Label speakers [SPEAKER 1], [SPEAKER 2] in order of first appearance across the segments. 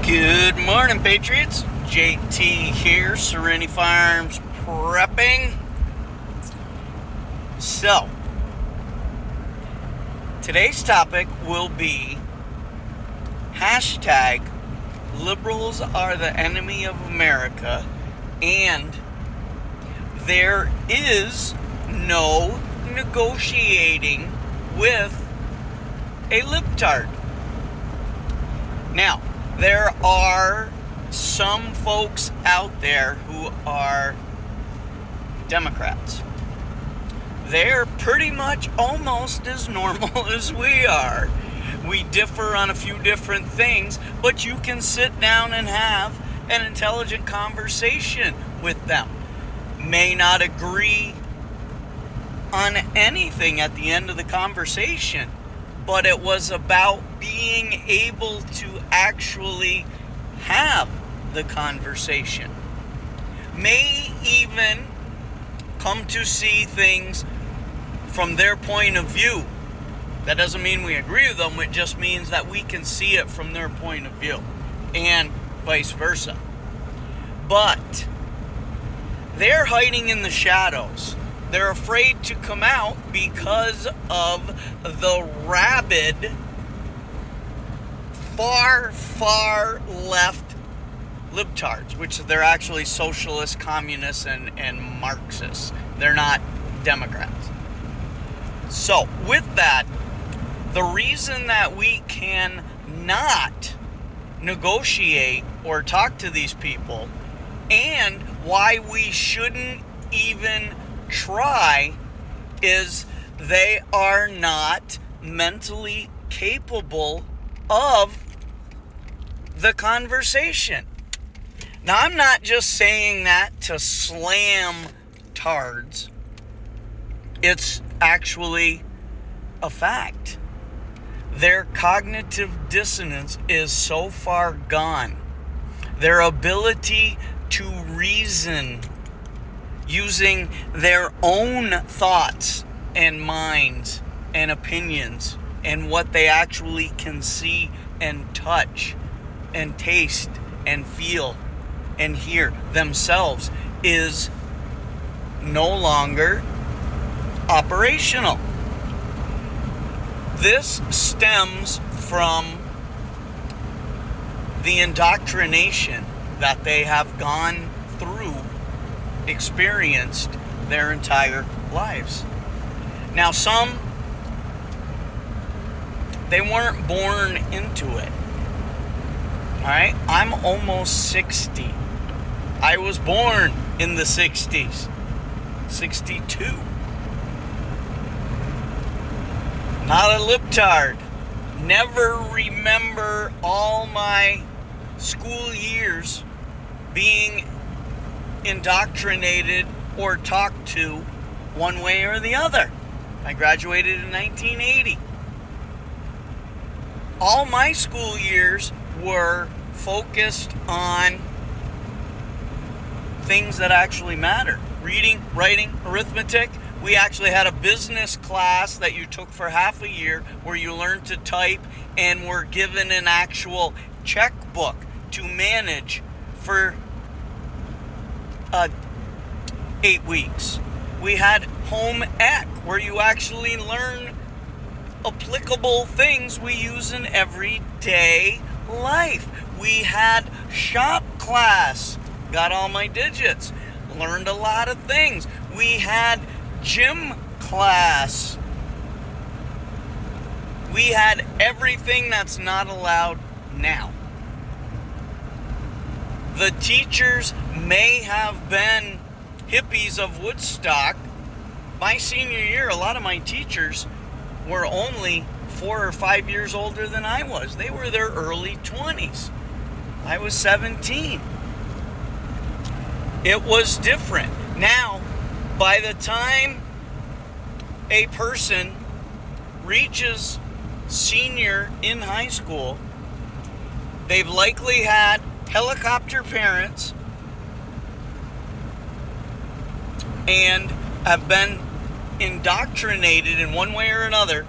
[SPEAKER 1] Good morning, Patriots. JT here, Serenity Farms prepping. So, today's topic will be hashtag liberals are the enemy of America, and there is no negotiating with a libtard. Now, there are some folks out there who are Democrats. They're pretty much almost as normal as we are. We differ on a few different things, but you can sit down and have an intelligent conversation with them. May not agree on anything at the end of the conversation, but it was about being able to actually have the conversation. May even come to see things from their point of view. That doesn't mean we agree with them, it just means that we can see it from their point of view, and vice versa. But they're hiding in the shadows. They're afraid to come out because of the rabid, far left libtards, which they're actually socialists, communists, and Marxists. They're not Democrats. So, with that, the reason that we can not negotiate or talk to these people, and why we shouldn't even try, is they are not mentally capable of the conversation. Now, I'm not just saying that to slam tards. It's actually a fact. Their cognitive dissonance is so far gone. Their ability to reason using their own thoughts and minds and opinions and what they actually can see and touch and taste and feel and hear themselves is no longer operational. This stems from the indoctrination that they have gone through, experienced their entire lives. Now, some, they weren't born into it. Alright? I'm almost 60. I was born in the 60s. 62. Not a libtard. Never remember all my school years being indoctrinated or talked to one way or the other. I graduated in 1980. All my school years were focused on things that actually matter. Reading, writing, arithmetic. We actually had a business class that you took for half a year where you learned to type and were given an actual checkbook to manage for 8 weeks. We had home ec where you actually learn applicable things we use in everyday life. We had shop class, got all my digits, learned a lot of things. We had gym class. We had everything that's not allowed now. The teachers may have been hippies of Woodstock. My senior year, a lot of my teachers were only 4 or 5 years older than I was. They were their early 20s. I was 17. It was different. Now, by the time a person reaches senior in high school, they've likely had helicopter parents and have been indoctrinated in one way or another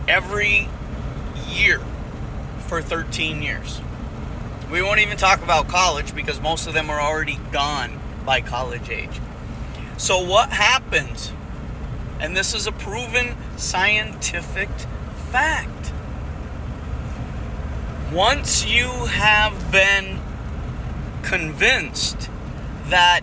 [SPEAKER 1] every year for 13 years. We won't even talk about college because most of them are already gone by college age. So what happens, and this is a proven scientific fact, once you have been convinced that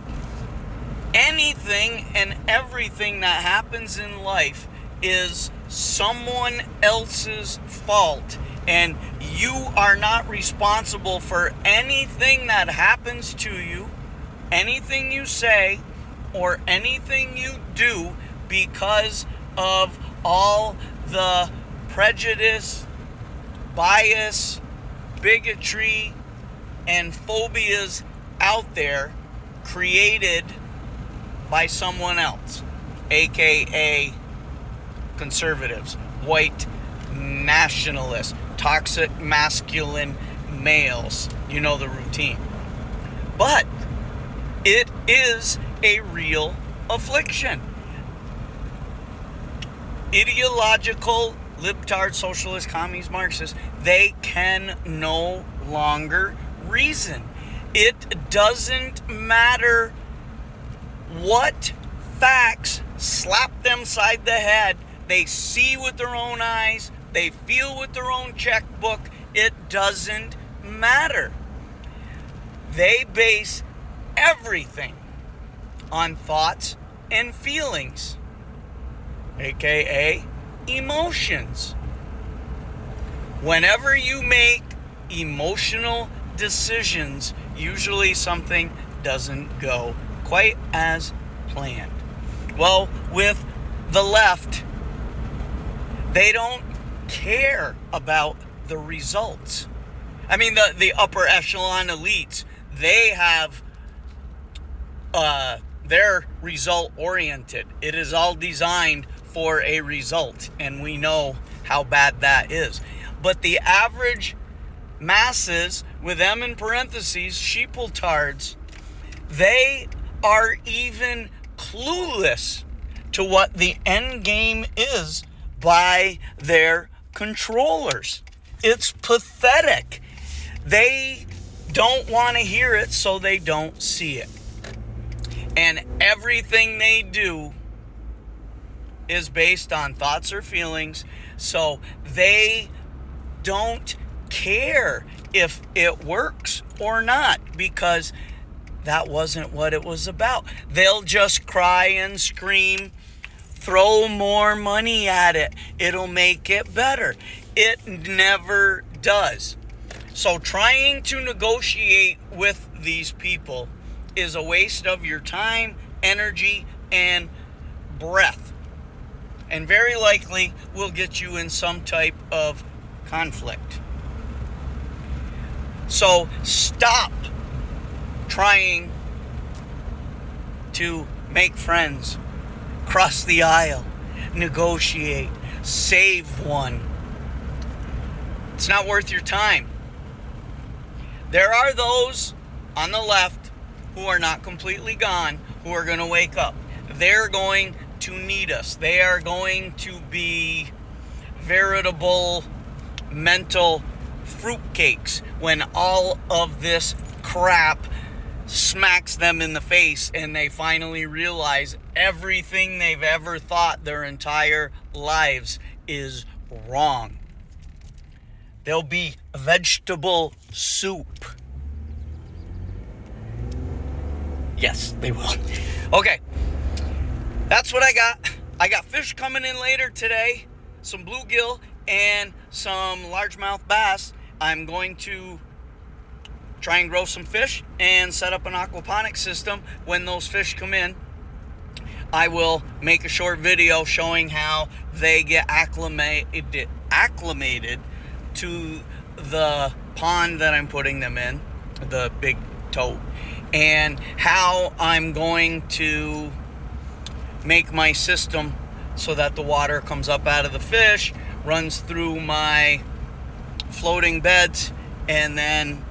[SPEAKER 1] anything and everything that happens in life is someone else's fault, and you are not responsible for anything that happens to you, anything you say, or anything you do, because of all the prejudice, bias, bigotry, and phobias out there created by someone else, aka conservatives, white nationalists, toxic masculine males. You know the routine. But it is a real affliction. Ideological, libtard, socialist, communist, Marxist, they can no longer reason. It doesn't matter what facts slap them side the head. They see with their own eyes. They feel with their own checkbook. It doesn't matter. They base everything on thoughts and feelings, aka emotions. Whenever you make emotional decisions, usually something doesn't go quite as planned. Well, with the left, they don't care about the results. I mean, the upper echelon elites, they have they're result oriented. It is all designed for a result, and we know how bad that is. But the average masses, with them in parentheses, sheepletards, they are even clueless to what the end game is by their controllers. It's pathetic. They don't want to hear it, so they don't see it. And everything they do is based on thoughts or feelings, so they don't care if it works or not, because that wasn't what it was about. They'll just cry and scream, throw more money at it. It'll make it better. It never does. So trying to negotiate with these people is a waste of your time, energy, and breath. And very likely will get you in some type of conflict. So stop trying to make friends, cross the aisle, negotiate, save one. It's not worth your time. There are those on the left who are not completely gone, who are going to wake up. They're going to need us. They are going to be veritable mental fruitcakes when all of this crap smacks them in the face and they finally realize everything they've ever thought their entire lives is wrong. There'll be vegetable soup. Yes, they will. Okay, that's what I got. I got fish coming in later today, some bluegill and some largemouth bass. I'm going to try and grow some fish and set up an aquaponics system. When those fish come in, I will make a short video showing how they get acclimated to the pond that I'm putting them in, the big tote, and how I'm going to make my system so that the water comes up out of the fish, runs through my floating beds, and then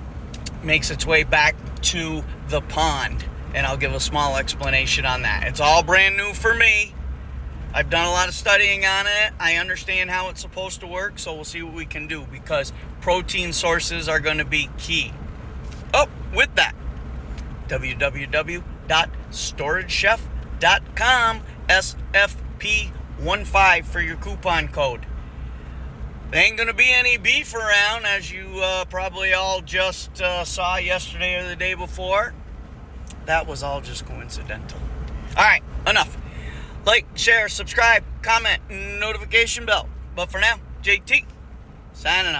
[SPEAKER 1] makes its way back to the pond. And I'll give a small explanation on that. It's all brand new for me. I've done a lot of studying on it. I understand how it's supposed to work, so we'll see what we can do, because protein sources are going to be key. Oh, with that, www.storagechef.com, SFP15 for your coupon code. There ain't going to be any beef around, as you probably all just saw yesterday or the day before. That was all just coincidental. All right, enough. Like, share, subscribe, comment, notification bell. But for now, JT, signing out.